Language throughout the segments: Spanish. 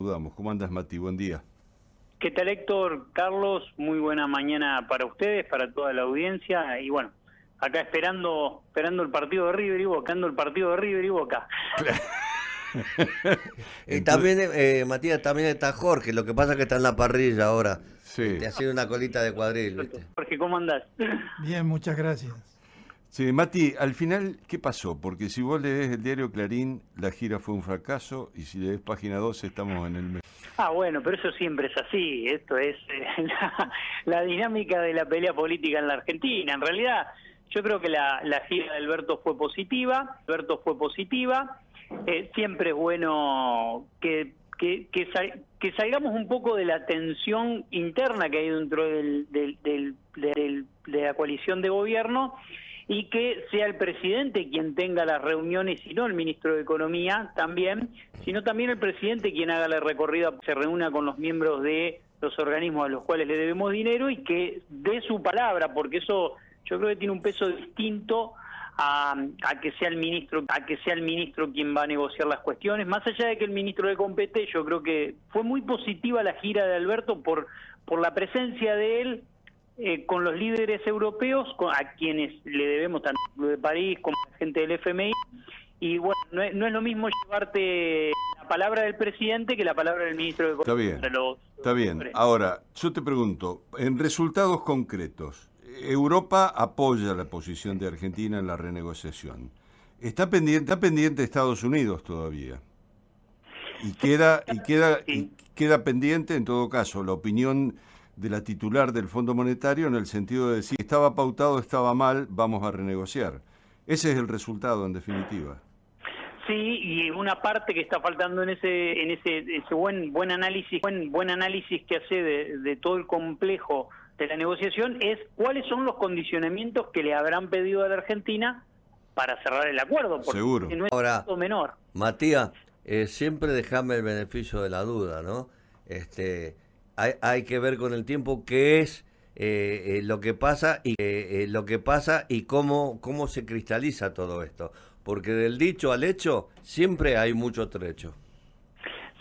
Saludamos. ¿Cómo andas, Mati? Buen día. ¿Qué tal, Héctor? Carlos, muy buena mañana para ustedes, para toda la audiencia. Y bueno, acá esperando el partido de River y Boca, el partido de River y Boca. Y Entonces, también, Matías, también está Jorge, lo que pasa es que está en la parrilla ahora, sí. haciendo una colita de cuadril, ¿viste? Jorge, ¿cómo andás? Bien, muchas gracias. Sí, Mati, al final, ¿qué pasó? Porque si vos lees el diario Clarín, la gira fue un fracaso, y si lees Página 12, estamos en el mes. Bueno, pero eso siempre es así. Esto es la dinámica de la pelea política en la Argentina. En realidad, yo creo que la gira de Alberto fue positiva. Siempre es bueno que salgamos un poco de la tensión interna que hay dentro de la coalición de gobierno y que sea el presidente quien tenga las reuniones y no el ministro de Economía también, sino también el presidente quien haga la recorrida, se reúna con los miembros de los organismos a los cuales le debemos dinero y que dé su palabra, porque eso yo creo que tiene un peso distinto a que sea el ministro quien va a negociar las cuestiones. Más allá de que el ministro le compete, yo creo que fue muy positiva la gira de Alberto por la presencia de él con los líderes europeos, a quienes le debemos tanto el Club de París como la gente del FMI. Y bueno, no es lo mismo llevarte la palabra del presidente que la palabra del ministro de Economía. Está bien. Ahora, yo te pregunto, en resultados concretos, Europa apoya la posición de Argentina en la renegociación. Está pendiente Estados Unidos todavía. Y queda pendiente, en todo caso, la opinión de la titular del Fondo Monetario en el sentido de decir, estaba pautado, estaba mal, vamos a renegociar. Ese es el resultado, en definitiva. Sí, y una parte que está faltando en ese buen análisis que hace de todo el complejo de la negociación es cuáles son los condicionamientos que le habrán pedido a la Argentina para cerrar el acuerdo, porque seguro. No es Ahora, todo menor. Matías, siempre dejame el beneficio de la duda, ¿no? Hay que ver con el tiempo qué es lo que pasa y cómo se cristaliza todo esto, porque del dicho al hecho siempre hay mucho trecho.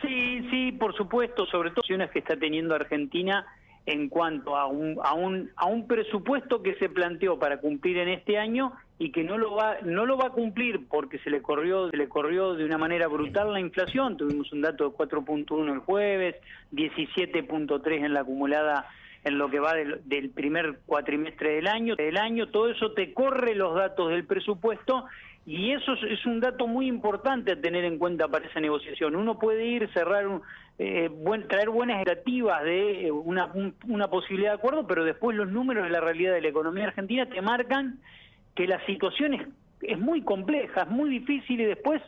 Sí, por supuesto, sobre todo acciones que está teniendo Argentina en cuanto a un presupuesto que se planteó para cumplir en este año y que no lo va a cumplir porque se le corrió de una manera brutal la inflación. Tuvimos un dato de 4.1 el jueves, 17.3 en la acumulada en lo que va del primer cuatrimestre del año. Todo eso te corre los datos del presupuesto y eso es un dato muy importante a tener en cuenta para esa negociación. Uno puede ir, traer buenas expectativas de una posibilidad de acuerdo, pero después los números de la realidad de la economía argentina te marcan que la situación es muy compleja, es muy difícil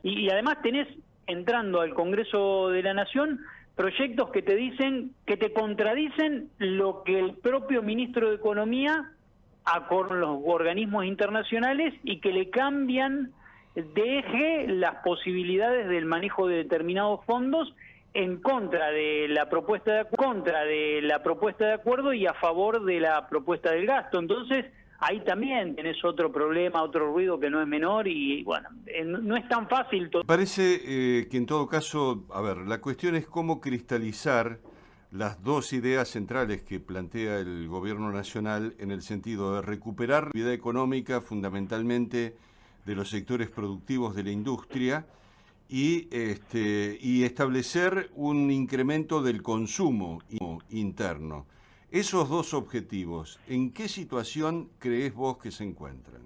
y además tenés entrando al Congreso de la Nación proyectos que te contradicen lo que el propio ministro de Economía con los organismos internacionales y que le cambian de eje las posibilidades del manejo de determinados fondos en contra de la propuesta de acuerdo y a favor de la propuesta del gasto. Entonces, ahí también tenés otro problema, otro ruido que no es menor y bueno, no es tan fácil todo. Parece que en todo caso, a ver, la cuestión es cómo cristalizar las dos ideas centrales que plantea el gobierno nacional en el sentido de recuperar la actividad económica fundamentalmente de los sectores productivos de la industria y establecer un incremento del consumo interno. Esos dos objetivos, ¿en qué situación creés vos que se encuentran?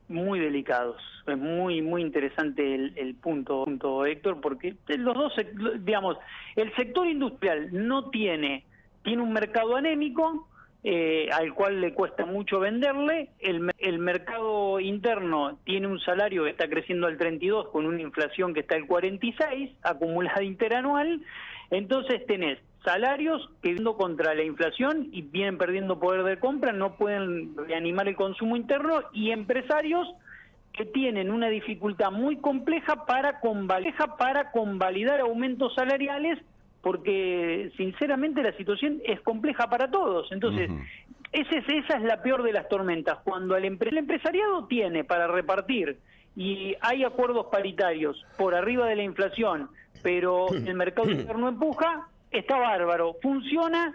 Muy delicados. Es muy interesante el punto, Héctor, porque los dos, digamos, el sector industrial no tiene un mercado anémico al cual le cuesta mucho venderle, el mercado interno tiene un salario que está creciendo al 32 con una inflación que está al 46 acumulada interanual, entonces tenés salarios que viendo contra la inflación y vienen perdiendo poder de compra, no pueden reanimar el consumo interno y empresarios que tienen una dificultad muy compleja para convalidar aumentos salariales porque sinceramente la situación es compleja para todos. Entonces, esa es la peor de las tormentas, cuando el empresariado tiene para repartir y hay acuerdos paritarios por arriba de la inflación, pero el mercado interno empuja, está bárbaro, funciona,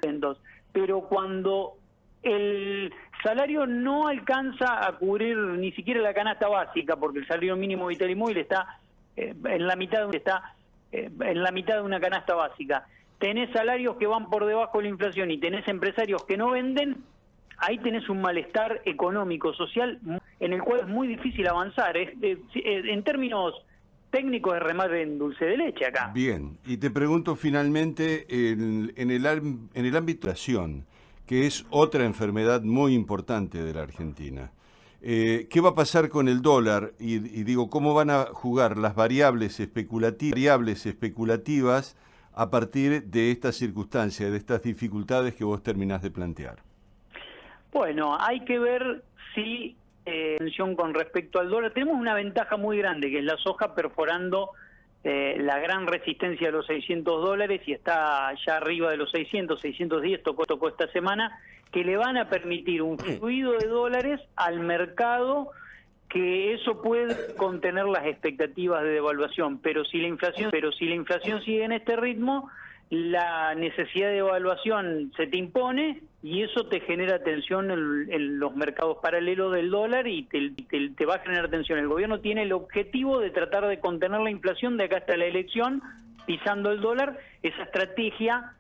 pero cuando el salario no alcanza a cubrir ni siquiera la canasta básica, porque el salario mínimo vital y móvil está en la mitad de una canasta básica. Tenés salarios que van por debajo de la inflación y tenés empresarios que no venden, ahí tenés un malestar económico, social, en el cual es muy difícil avanzar. En términos técnicos es remar en dulce de leche acá. Bien, y te pregunto finalmente, en el ámbito de la inflación, que es otra enfermedad muy importante de la Argentina. ¿Qué va a pasar con el dólar? Y digo, ¿cómo van a jugar las variables especulativas a partir de esta circunstancia, de estas dificultades que vos terminás de plantear? Bueno, hay que ver si, atención con respecto al dólar, tenemos una ventaja muy grande, que es la soja perforando la gran resistencia de los $600 y está ya arriba de los 610, tocó esta semana, que le van a permitir un fluido de dólares al mercado, que eso puede contener las expectativas de devaluación, pero si la inflación sigue en este ritmo, la necesidad de devaluación se te impone y eso te genera tensión en los mercados paralelos del dólar y te va a generar tensión. El gobierno tiene el objetivo de tratar de contener la inflación de acá hasta la elección, pisando el dólar. Esa estrategia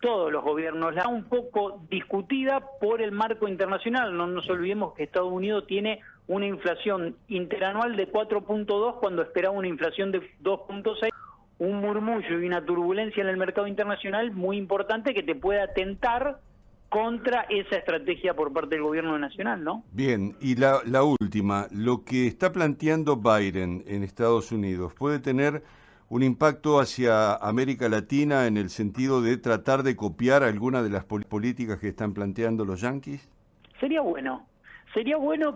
todos los gobiernos la un poco discutida por el marco internacional. No nos olvidemos que Estados Unidos tiene una inflación interanual de 4.2 cuando esperaba una inflación de 2.6. Un murmullo y una turbulencia en el mercado internacional muy importante que te puede atentar contra esa estrategia por parte del gobierno nacional, ¿no? Bien, y la última, lo que está planteando Biden en Estados Unidos, ¿puede tener un impacto hacia América Latina en el sentido de tratar de copiar alguna de las políticas que están planteando los yanquis? Sería bueno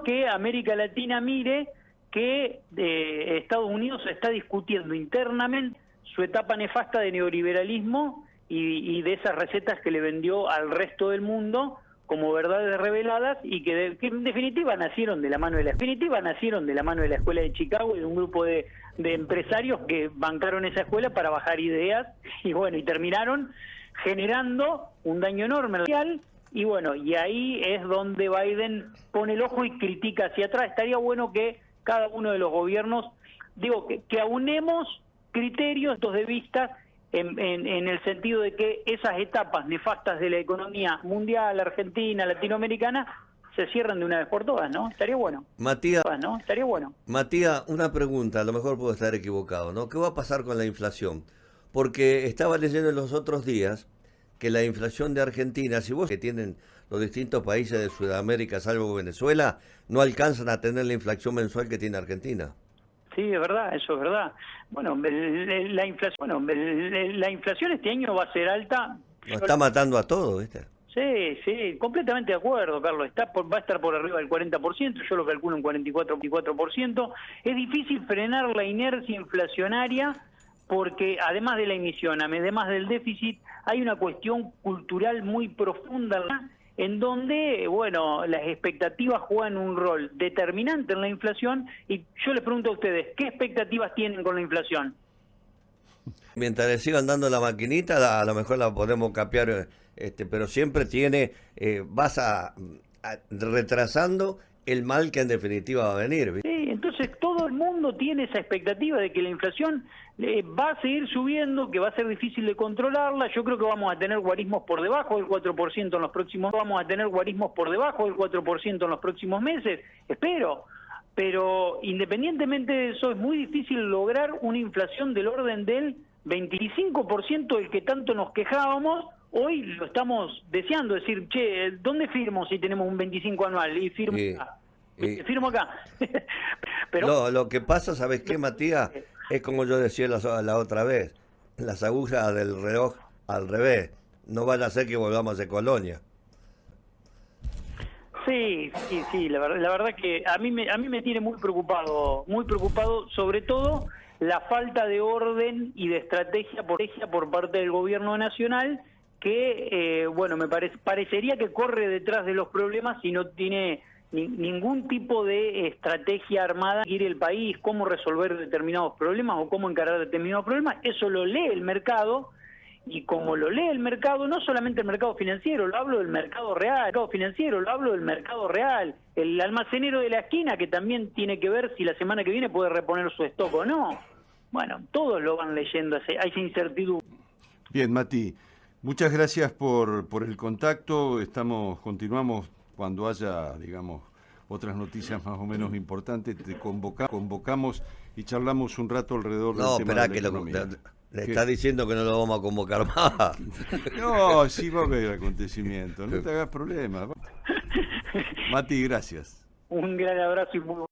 que América Latina mire que Estados Unidos está discutiendo internamente su etapa nefasta de neoliberalismo y de esas recetas que le vendió al resto del mundo como verdades reveladas y que en definitiva nacieron de la mano de la escuela de Chicago y de un grupo de empresarios que bancaron esa escuela para bajar ideas y bueno, y terminaron generando un daño enorme social. Y bueno, y ahí es donde Biden pone el ojo y critica hacia atrás. Estaría bueno que cada uno de los gobiernos, que aunemos criterios de vista en el sentido de que esas etapas nefastas de la economía mundial, argentina, latinoamericana, se cierran de una vez por todas, ¿no? Estaría bueno. Matías, Matías, una pregunta, a lo mejor puedo estar equivocado, ¿no? ¿Qué va a pasar con la inflación? Porque estaba leyendo en los otros días que la inflación de Argentina, si vos que tienen los distintos países de Sudamérica, salvo Venezuela, no alcanzan a tener la inflación mensual que tiene Argentina. Sí, es verdad, eso es verdad. Bueno, la inflación este año va a ser alta. Nos está matando a todos, ¿viste? Sí, completamente de acuerdo, Carlos. Va a estar por arriba del 40%, yo lo calculo en 44%. Es difícil frenar la inercia inflacionaria porque además de la emisión, además del déficit, hay una cuestión cultural muy profunda en donde, bueno, las expectativas juegan un rol determinante en la inflación y yo les pregunto a ustedes, ¿qué expectativas tienen con la inflación? Mientras le sigan dando la maquinita, a lo mejor la podemos capear, pero siempre vas retrasando el mal que en definitiva va a venir, ¿viste? Sí, entonces todo el mundo tiene esa expectativa de que la inflación va a seguir subiendo, que va a ser difícil de controlarla. Yo creo que vamos a tener guarismos por debajo del 4% en los próximos, meses, espero. Pero independientemente de eso, es muy difícil lograr una inflación del orden del 25% del que tanto nos quejábamos. Hoy lo estamos deseando, decir, che, ¿dónde firmo si tenemos un 25 anual? Y firmo acá. Firmo acá. Pero no, lo que pasa, ¿sabes qué, Matías? Es como yo decía la otra vez, las agujas del reloj al revés. No van a ser que volvamos de Colonia. Sí, la verdad que a mí me tiene muy preocupado, sobre todo la falta de orden y de estrategia por parte del gobierno nacional, que bueno, parecería que corre detrás de los problemas y no tiene ningún tipo de estrategia armada que quiere el país, cómo resolver determinados problemas o cómo encarar determinados problemas. Eso lo lee el mercado, y como lo lee el mercado, no solamente el mercado financiero, lo hablo del mercado real, mercado financiero, lo hablo del mercado real, el almacenero de la esquina que también tiene que ver si la semana que viene puede reponer su stock o no. Bueno, todos lo van leyendo, hay esa incertidumbre. Bien, Mati, muchas gracias por el contacto. Continuamos cuando haya, digamos, otras noticias más o menos importantes. Te convocamos y charlamos un rato alrededor del tema de la economía. Le está diciendo que no lo vamos a convocar más. No, sí va a haber acontecimientos, no te hagas problemas. Mati, gracias. Un gran abrazo y muy